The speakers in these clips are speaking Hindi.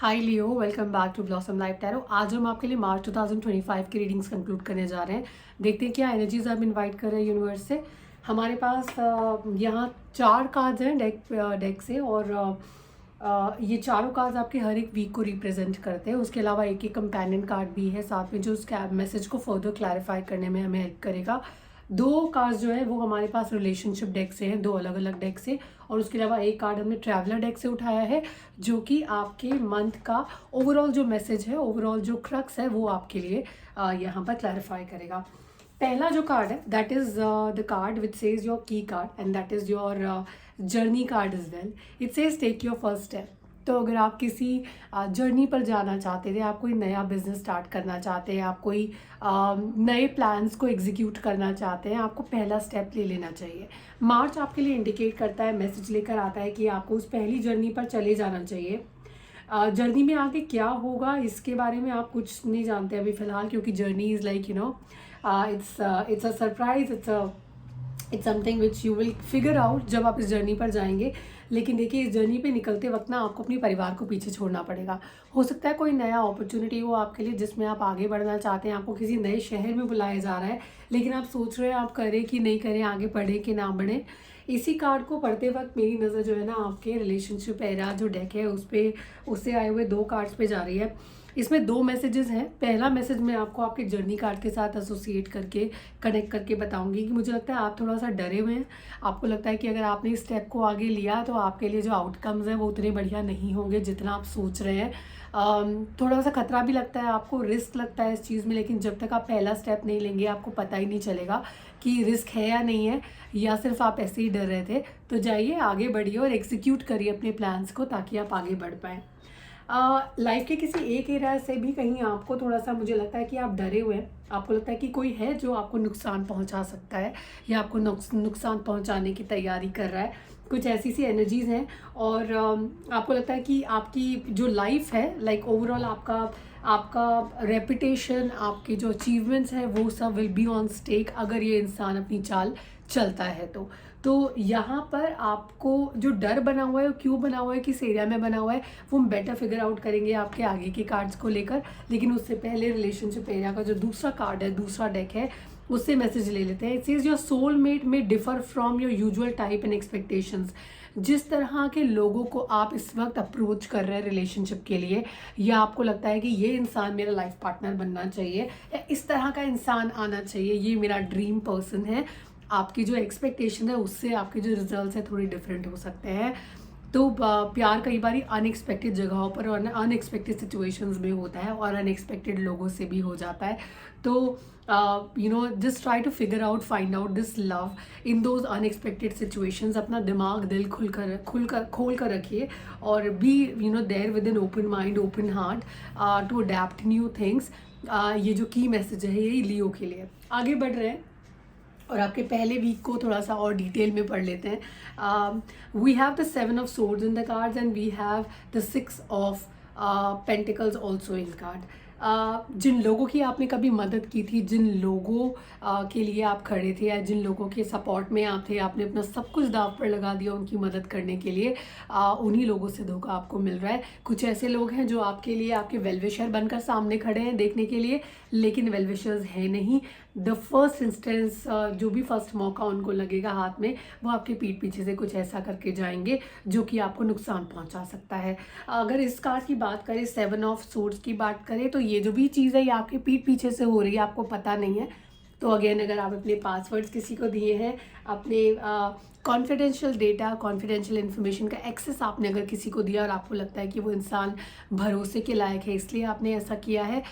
Hi Leo, welcome back to Blossom Life Tarot. आज हम आपके लिए मार्च 2025 की रीडिंग्स कंक्लूड करने जा रहे हैं। देखते हैं क्या एनर्जीज आप इनवाइट कर रहे हैं यूनिवर्स से। हमारे पास यहाँ 4 कार्ड्स हैं डेक से, और ये चारों कार्ड्स आपके हर एक वीक को रिप्रेजेंट करते हैं। उसके अलावा एक एक कंपेनियन कार्ड भी है साथ में, जो उस मैसेज को फर्दर क्लैरिफाई करने में हमें हेल्प करेगा। 2 कार्ड्स जो है वो हमारे पास रिलेशनशिप डेक से हैं, 2 अलग अलग डेक से, और उसके अलावा एक कार्ड हमने ट्रैवलर डेक से उठाया है, जो कि आपके मंथ का ओवरऑल जो मैसेज है, ओवरऑल जो क्रक्स है, वो आपके लिए यहाँ पर क्लैरिफाई करेगा। पहला जो कार्ड है that is the card which says your key card, and that is your journey card is well. It says take your first step. तो अगर आप किसी जर्नी पर जाना चाहते थे, आप कोई नया बिजनेस स्टार्ट करना चाहते हैं, आप कोई नए प्लान्स को एग्जीक्यूट करना चाहते हैं, आपको पहला स्टेप ले लेना चाहिए। मार्च आपके लिए इंडिकेट करता है, मैसेज लेकर आता है कि आपको उस पहली जर्नी पर चले जाना चाहिए। जर्नी में आगे क्या होगा इसके बारे में आप कुछ नहीं जानते अभी फ़िलहाल, क्योंकि journey is like it's a surprise, it's something which you will figure out जब आप इस जर्नी पर जाएंगे। लेकिन देखिए, इस जर्नी पे निकलते वक्त ना आपको अपने परिवार को पीछे छोड़ना पड़ेगा। हो सकता है कोई नया अपॉर्चुनिटी हो आपके लिए जिसमें आप आगे बढ़ना चाहते हैं, आपको किसी नए शहर में बुलाया जा रहा है, लेकिन आप सोच रहे हैं आप करें कि नहीं करें, आगे बढ़ें कि ना बढ़ें। इसी कार्ड को पढ़ते वक्त मेरी नज़र जो है ना आपके रिलेशनशिप एरा जो डेक है उस पर, उससे आए हुए 2 कार्ड्स पे जा रही है। इसमें 2 मैसेजेस हैं। पहला मैसेज मैं आपको आपके जर्नी कार्ड के साथ एसोसिएट करके, कनेक्ट करके बताऊंगी कि मुझे लगता है आप थोड़ा सा डरे हुए हैं। आपको लगता है कि अगर आपने इस स्टेप को आगे लिया तो आपके लिए जो आउटकम्स हैं वो उतने बढ़िया नहीं होंगे जितना आप सोच रहे हैं। थोड़ा सा खतरा भी लगता है आपको, रिस्क लगता है इस चीज़ में, लेकिन जब तक आप पहला स्टेप नहीं लेंगे आपको पता ही नहीं चलेगा कि रिस्क है या नहीं है, या सिर्फ आप ऐसे ही डर रहे थे। तो जाइए, आगे बढ़िए और एग्जीक्यूट करिए अपने प्लान्स को, ताकि आप आगे बढ़ पाएँ। लाइफ के किसी एक एरिया से भी कहीं आपको थोड़ा सा, मुझे लगता है कि आप डरे हुए हैं। आपको लगता है कि कोई है जो आपको नुकसान पहुंचा सकता है, या आपको नुकसान पहुंचाने की तैयारी कर रहा है। कुछ ऐसी सी एनर्जीज हैं, और आपको लगता है कि आपकी जो लाइफ है, लाइक ओवरऑल आपका आपका रेपुटेशन, आपके जो अचीवमेंट्स हैं, वो सब विल बी ऑन स्टेक अगर ये इंसान अपनी चाल चलता है तो यहाँ पर आपको जो डर बना हुआ है, वो क्यों बना हुआ है, किस एरिया में बना हुआ है, वो हम बेटर फिगर आउट करेंगे आपके आगे के कार्ड्स को लेकर। लेकिन उससे पहले रिलेशनशिप एरिया का जो दूसरा कार्ड है, दूसरा डेक है, उससे मैसेज ले लेते हैं। इट सेज योर सोलमेट में differ from your usual type and expectations. जिस तरह के लोगों को आप इस वक्त अप्रोच कर रहे हैं रिलेशनशिप के लिए, या आपको लगता है कि ये इंसान मेरा लाइफ पार्टनर बनना चाहिए, या इस तरह का इंसान आना चाहिए, ये मेरा ड्रीम पर्सन है, आपकी जो एक्सपेक्टेशन है उससे आपके जो रिजल्ट्स हैं थोड़े डिफरेंट हो सकते हैं। तो प्यार कई बार अनएक्सपेक्टेड जगहों पर और अनएक्सपेक्टेड सिचुएशंस में होता है, और अनएक्सपेक्टेड लोगों से भी हो जाता है। तो just try to figure out, find out this love in those unexpected situations. अपना दिमाग, दिल खोल कर रखिए, और be there with an open mind, open heart to adapt new things. ये जो की मैसेज है ये लियो के लिए। आगे बढ़ रहे हैं और आपके पहले वीक को थोड़ा सा और डिटेल में पढ़ लेते हैं। We have the 7 of swords in the cards, and we have the 6 of pentacles also in card. जिन लोगों की आपने कभी मदद की थी, जिन लोगों के लिए आप खड़े थे, या जिन लोगों के सपोर्ट में आप थे, आपने अपना सब कुछ दाव पर लगा दिया उनकी मदद करने के लिए, उन्हीं लोगों से धोखा आपको मिल रहा है। कुछ ऐसे लोग हैं जो आपके लिए आपके वेलविशर बनकर सामने खड़े हैं देखने के लिए, लेकिन वेलविशर्स है नहीं। द फर्स्ट इंस्टेंस, जो भी फर्स्ट मौका उनको लगेगा हाथ में, वो आपके पीठ पीछे से कुछ ऐसा करके जाएंगे जो कि आपको नुकसान पहुंचा सकता है। अगर इस कार्ड की बात करें, 7 ऑफ सोर्ड्स की बात करें, तो ये जो भी चीज़ है ये आपके पीठ पीछे से हो रही है, आपको पता नहीं है। तो अगेन, अगर आप अपने पासवर्ड्स किसी को दिए हैं, अपने कॉन्फिडेंशियल डेटा, कॉन्फिडेंशियल इन्फॉर्मेशन का एक्सेस आपने अगर किसी को दिया और आपको लगता है कि वो इंसान भरोसे के लायक है, इसलिए आपने ऐसा किया है,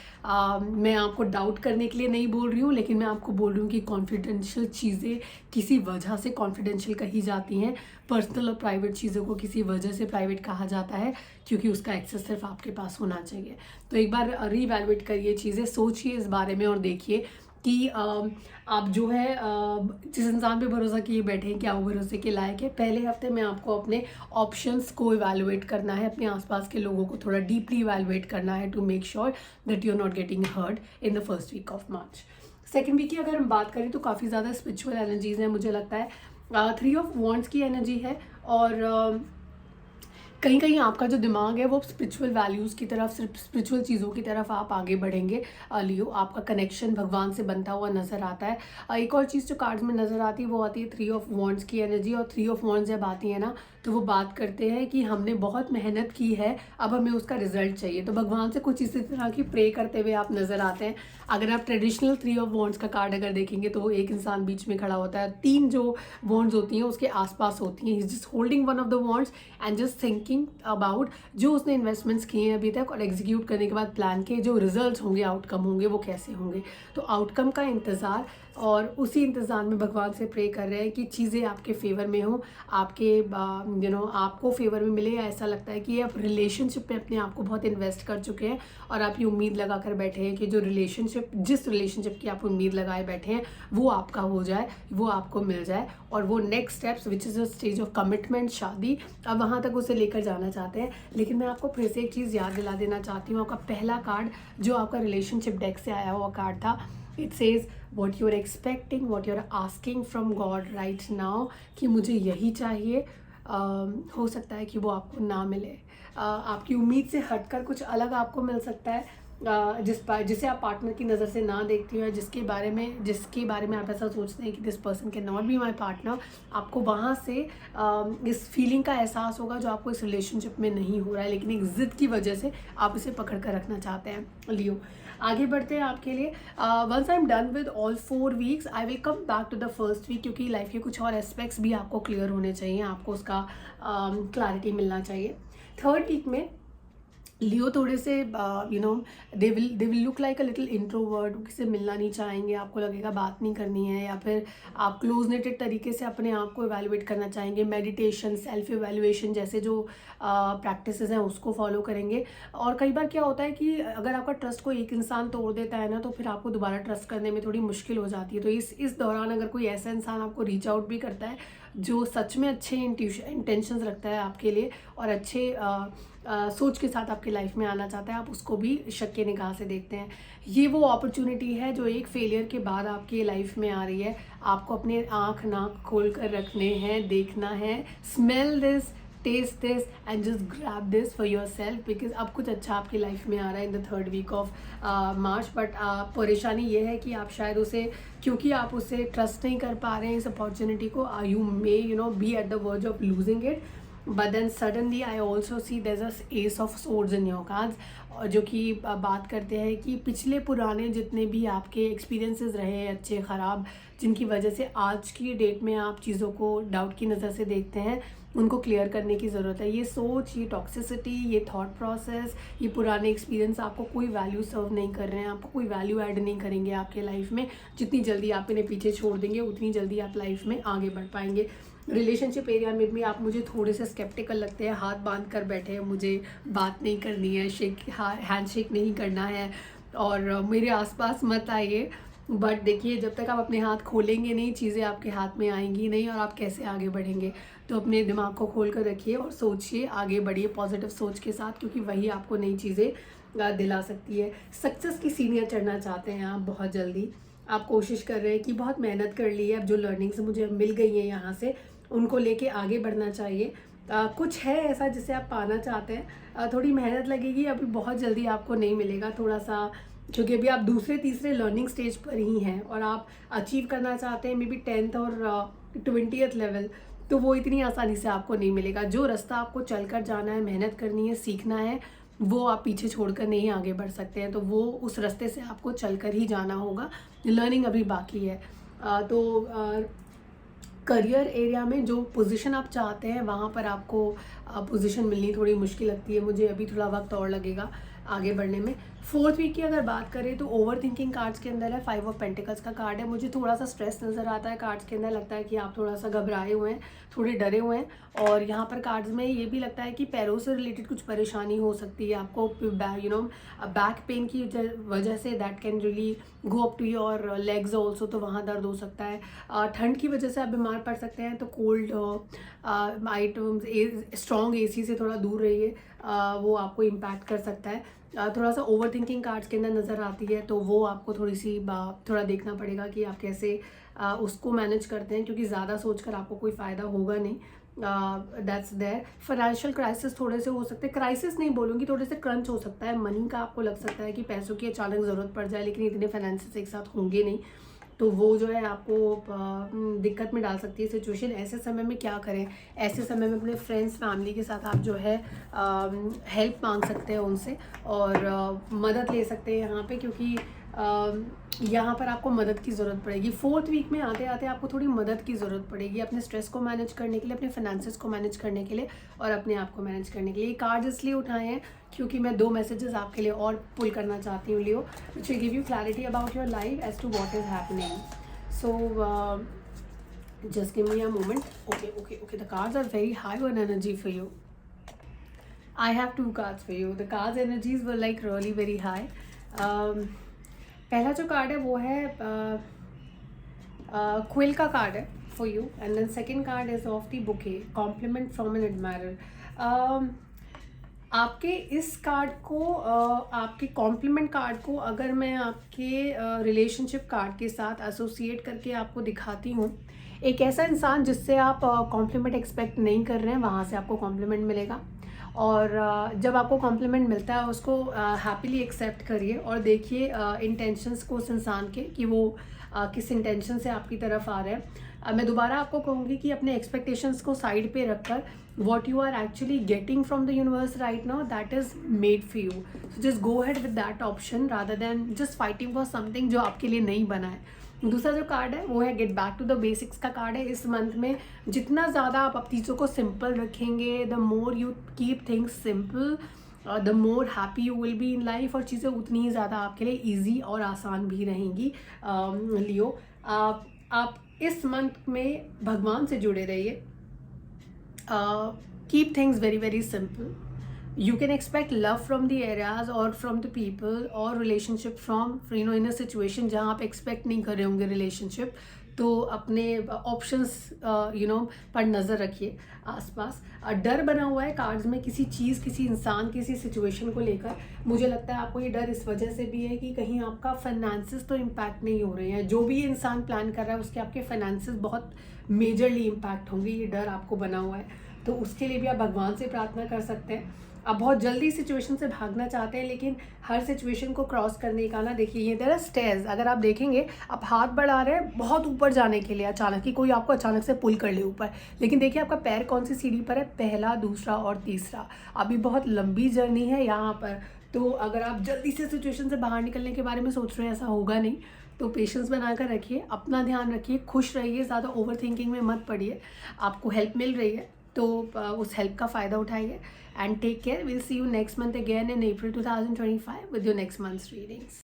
मैं आपको डाउट करने के लिए नहीं बोल रही हूँ, लेकिन मैं आपको बोल रही हूँ कि कॉन्फिडेंशियल चीज़ें किसी वजह से कॉन्फिडेंशियल कही जाती हैं। पर्सनल और प्राइवेट चीज़ों को किसी वजह से प्राइवेट कहा जाता है, क्योंकि उसका एक्सेस सिर्फ आपके पास होना चाहिए। तो एक बार रीवैल्यूएट करिए चीज़ें, सोचिए इस बारे में, और देखिए कि आप जो है जिस इंसान पे भरोसा किए बैठे हैं, क्या वो भरोसे के लायक है। पहले हफ्ते में आपको अपने ऑप्शंस को इवैल्यूएट करना है, अपने आसपास के लोगों को थोड़ा डीपली इवैल्यूएट करना है, to make sure that you are not getting hurt in the first week of March. Second week की अगर हम बात करें तो काफ़ी ज़्यादा स्पिरिचुअल एनर्जीज हैं, मुझे लगता है 3 ऑफ वॉन्ड्स की एनर्जी है, और कहीं कहीं आपका जो दिमाग है वो स्पिरिचुअल वैल्यूज़ की तरफ, सिर्फ स्पिरिचुअल चीज़ों की तरफ आप आगे बढ़ेंगे। लियो, आपका कनेक्शन भगवान से बनता हुआ नज़र आता है। एक और चीज़ जो कार्ड्स में नज़र आती है वो आती है 3 ऑफ वॉन्ड्स की एनर्जी। और 3 ऑफ वॉन्ड्स जब आती है ना, तो वो बात करते हैं कि हमने बहुत मेहनत की है, अब हमें उसका रिजल्ट चाहिए। तो भगवान से कुछ इसी तरह की प्रे करते हुए आप नज़र आते हैं। अगर आप ट्रेडिशनल 3 ऑफ वॉन्ड्स का कार्ड अगर देखेंगे तो एक इंसान बीच में खड़ा होता है, 3 जो वॉन्ड्स होती हैं उसके आसपास होती हैं। He is just holding one of the wands and just thinking about जो उसने इन्वेस्टमेंट्स किए हैं अभी तक, और एग्जीक्यूट करने के बाद प्लान के जो रिजल्ट्स होंगे, आउटकम होंगे, वो कैसे होंगे। तो आउटकम का इंतज़ार, और उसी इंतज़ार में भगवान से प्रे कर रहे हैं कि चीज़ें आपके फेवर में हो, आपके आपको फेवर में मिले। या ऐसा लगता है कि आप रिलेशनशिप में अपने आप को बहुत इन्वेस्ट कर चुके हैं और आप ये उम्मीद लगा कर बैठे हैं कि जो जिस रिलेशनशिप की आप उम्मीद लगाए बैठे हैं वो आपका हो जाए, वो आपको मिल जाए, और वो next steps which is a stage of commitment, शादी, अब वहाँ तक उसे लेकर जाना चाहते हैं। लेकिन मैं आपको फिर से एक चीज़ याद दिला देना चाहती हूँ। आपका पहला कार्ड जो आपका रिलेशनशिप डेक से आया हुआ कार्ड था, it says what you are expecting, what you are asking from God right now, कि मुझे यही चाहिए। हो सकता है कि वो आपको ना मिले, आपकी उम्मीद से हटकर कुछ अलग आपको मिल सकता है, जिसे आप पार्टनर की नज़र से ना देखती हो, जिसके बारे में आप ऐसा सोचते हैं कि this person can not be my partner. आपको वहाँ से इस फीलिंग का एहसास होगा जो आपको इस रिलेशनशिप में नहीं हो रहा है, लेकिन एक ज़िद की वजह से आप इसे पकड़ कर रखना चाहते हैं। लियो, आगे बढ़ते हैं आपके लिए। Once I am done with all 4 weeks I will come back to the first week, क्योंकि लाइफ के कुछ और एस्पेक्ट्स भी आपको क्लियर होने चाहिए, आपको उसका क्लैरिटी मिलना चाहिए। 3rd वीक में लियो थोड़े से they will look like a little introvert, किसी से मिलना नहीं चाहेंगे, आपको लगेगा बात नहीं करनी है, या फिर आप क्लोज नेटेड तरीके से अपने आप को इवैल्यूएट करना चाहेंगे। मेडिटेशन, सेल्फ इवैल्यूएशन जैसे जो प्रैक्टिसेस हैं उसको फॉलो करेंगे। और कई बार क्या होता है कि अगर आपका ट्रस्ट कोई एक इंसान तोड़ देता है ना, तो फिर आपको दोबारा ट्रस्ट करने में थोड़ी मुश्किल हो जाती है। तो इस दौरान अगर कोई ऐसा इंसान आपको रीच आउट भी करता है जो सच में अच्छे इंटेंशंस रखता है आपके लिए, और अच्छे सोच के साथ आपकी लाइफ में आना चाहता है, आप उसको भी शक के निगाह से देखते हैं। ये वो अपॉर्चुनिटी है जो एक फेलियर के बाद आपकी लाइफ में आ रही है। आपको अपने आँख नाक खोल कर रखने हैं, देखना है, smell this, taste this and just grab this for yourself, because अब कुछ अच्छा आपकी लाइफ में आ रहा है in the 3rd week of March. But परेशानी ये है कि आप शायद क्योंकि आप उसे ट्रस्ट नहीं कर पा रहे हैं इस अपॉर्चुनिटी को, you may be at the verge of losing it. But then suddenly I also see there is a ace of swords in your cards, जो कि बात करते हैं कि पिछले पुराने जितने भी आपके एक्सपीरियंसेस रहे अच्छे ख़राब, जिनकी वजह से आज की डेट में आप चीज़ों को डाउट की नज़र से देखते हैं, उनको क्लियर करने की ज़रूरत है। ये सोच, ये टॉक्सिसिटी, ये थॉट प्रोसेस, ये पुराने एक्सपीरियंस आपको कोई वैल्यू सर्व नहीं कर रहे हैं, आपको कोई वैल्यू ऐड नहीं करेंगे आपके लाइफ में। जितनी जल्दी आप इन्हें पीछे छोड़ देंगे उतनी जल्दी आप लाइफ में आगे बढ़ पाएंगे। रिलेशनशिप एरिया में भी आप मुझे थोड़े से स्केप्टिकल लगते हैं, हाथ बांध कर बैठे हैं, मुझे बात नहीं करनी है, हैंडशेक नहीं करना है, और मेरे आसपास मत आइए। बट देखिए, जब तक आप अपने हाथ खोलेंगे नहीं, चीज़ें आपके हाथ में आएंगी नहीं, और आप कैसे आगे बढ़ेंगे। तो अपने दिमाग को खोल कर रखिए और सोचिए, आगे बढ़िए पॉजिटिव सोच के साथ, क्योंकि वही आपको नई चीज़ें दिला सकती है। सक्सेस की सीढ़ियाँ चढ़ना चाहते हैं आप बहुत जल्दी, आप कोशिश कर रहे हैं कि बहुत मेहनत कर ली है, अब जो लर्निंग्स मुझे मिल गई हैं यहाँ से, उनको लेके आगे बढ़ना चाहिए। कुछ है ऐसा जिसे आप पाना चाहते हैं, थोड़ी मेहनत लगेगी, अभी बहुत जल्दी आपको नहीं मिलेगा, थोड़ा सा, क्योंकि अभी आप दूसरे तीसरे लर्निंग स्टेज पर ही हैं, और आप अचीव करना चाहते हैं मे बी 10th और 20th लेवल, तो वो इतनी आसानी से आपको नहीं मिलेगा। जो रास्ता आपको चलकर जाना है, मेहनत करनी है, सीखना है, वो आप पीछे छोड़कर नहीं आगे बढ़ सकते हैं। तो वो उस रास्ते से आपको चलकर ही जाना होगा, लर्निंग अभी बाकी है। करियर एरिया में जो पोजीशन आप चाहते हैं वहाँ पर आपको पोजीशन मिलनी थोड़ी मुश्किल लगती है, मुझे अभी थोड़ा वक्त और लगेगा आगे बढ़ने में। 4th वीक की अगर बात करें तो ओवर थिंकिंग कार्ड्स के अंदर है, 5 ऑफ पेंटिकल्स का कार्ड है। मुझे थोड़ा सा स्ट्रेस नज़र आता है कार्ड्स के अंदर, लगता है कि आप थोड़ा सा घबराए हुए हैं, थोड़े डरे हुए हैं, और यहाँ पर कार्ड्स में ये भी लगता है कि पैरों से रिलेटेड कुछ परेशानी हो सकती है आपको, बैक पेन की वजह से, that can really go up to your legs also, तो वहाँ दर्द हो सकता है। ठंड की वजह से आप बीमार पड़ सकते हैं, तो कोल्ड आइटम्स, स्ट्रॉन्ग AC से थोड़ा दूर रहिए, वो आपको इम्पैक्ट कर सकता है। थोड़ा सा ओवर थिंकिंग कार्ड्स के अंदर नज़र आती है, तो वो आपको थोड़ा देखना पड़ेगा कि आप कैसे उसको मैनेज करते हैं, क्योंकि ज़्यादा सोचकर आपको कोई फ़ायदा होगा नहीं। That's there. फाइनेंशियल क्राइसिस थोड़े से हो सकते हैं, क्राइसिस नहीं बोलूँगी, थोड़े से क्रंच हो सकता है मनी का, आपको लग सकता है कि पैसों की अचानक ज़रूरत पड़ जाए, लेकिन इतने फाइनेंसेस एक साथ होंगे नहीं, तो वो जो है आपको दिक्कत में डाल सकती है सिचुएशन। ऐसे समय में क्या करें, ऐसे समय में अपने फ्रेंड्स फैमिली के साथ आप जो है हेल्प मांग सकते हैं उनसे, और मदद ले सकते हैं यहाँ पे, क्योंकि यहाँ पर आपको मदद की ज़रूरत पड़ेगी। 4th वीक में आते आते आपको थोड़ी मदद की ज़रूरत पड़ेगी अपने स्ट्रेस को मैनेज करने के लिए, अपने फाइनेंसेस को मैनेज करने के लिए, और अपने आप को मैनेज करने के लिए। ये कार्ड इसलिए उठाए हैं क्योंकि मैं 2 मैसेजेस आपके लिए और पुल करना चाहती हूँ Leo, which will give you clarity about your life as to what is happening. So just give me a moment. Okay, the cards are very high on energy for you. I have 2 cards for you. The cards energies were like really very high. पहला जो कार्ड है वो है क्विल का कार्ड है for you, and then second card is of the bouquet, compliment from an admirer. आपके इस कार्ड को आपके कॉम्प्लीमेंट कार्ड को अगर मैं आपके रिलेशनशिप कार्ड के साथ एसोसिएट करके आपको दिखाती हूँ, एक ऐसा इंसान जिससे आप कॉम्प्लीमेंट एक्सपेक्ट नहीं कर रहे हैं, वहाँ से आपको कॉम्प्लीमेंट मिलेगा, और जब आपको कॉम्प्लीमेंट मिलता है उसको हैप्पीली एक्सेप्ट करिए, और देखिए इंटेंशंस को उस इंसान के, कि वो किस इंटेंशन से आपकी तरफ आ रहे हैं। मैं दोबारा आपको कहूँगी कि अपने एक्सपेक्टेशंस को साइड पे रखकर what you are actually getting from the universe right now, that is made for you, so just go ahead with that option rather than just fighting for something जो आपके लिए नहीं बना है। दूसरा जो कार्ड है वो है get back to the basics का कार्ड है। इस मंथ में जितना ज़्यादा आप चीज़ों को सिंपल रखेंगे, the more you keep things simple, the more happy you will be in life, और चीज़ें उतनी ही ज़्यादा आपके लिए ईजी और आसान भी रहेंगी। लियो, आप इस मंथ में भगवान से जुड़े रहिए, keep things very very simple. You can expect love from the areas or from the people or relationship from in a situation जहाँ आप expect नहीं कर रहे होंगे relationship, तो अपने ऑप्शंस पर नज़र रखिए आसपास। डर बना हुआ है कार्ड्स में किसी चीज़, किसी इंसान, किसी सिचुएशन को लेकर। मुझे लगता है आपको ये डर इस वजह से भी है कि कहीं आपका फाइनेंसेस तो इम्पैक्ट नहीं हो रहे हैं, जो भी इंसान प्लान कर रहा है उसके आपके फाइनेंसेस बहुत मेजरली इम्पैक्ट होंगे, ये डर आपको बना हुआ है। तो उसके लिए भी आप भगवान से प्रार्थना कर सकते हैं। आप बहुत जल्दी सिचुएशन से भागना चाहते हैं, लेकिन हर सिचुएशन को क्रॉस करने का ना, देखिए ये देयर आर स्टेयर्स, अगर आप देखेंगे आप हाथ बढ़ा रहे हैं बहुत ऊपर जाने के लिए, अचानक ही कोई आपको अचानक से पुल कर ले ऊपर, लेकिन देखिए आपका पैर कौन सी सीढ़ी पर है, पहला, दूसरा और तीसरा। अभी बहुत लंबी जर्नी है यहाँ पर, तो अगर आप जल्दी से सिचुएशन से बाहर निकलने के बारे में सोच रहे हैं, ऐसा होगा नहीं। तो पेशेंस बनाकर रखिए, अपना ध्यान रखिए, खुश रहिए, ज़्यादा ओवर थिंकिंग में मत पड़िए। आपको हेल्प मिल रही है तो उस हेल्प का फ़ायदा उठाइए, and take care. Will see you next month again in April 2025 with your next months readings.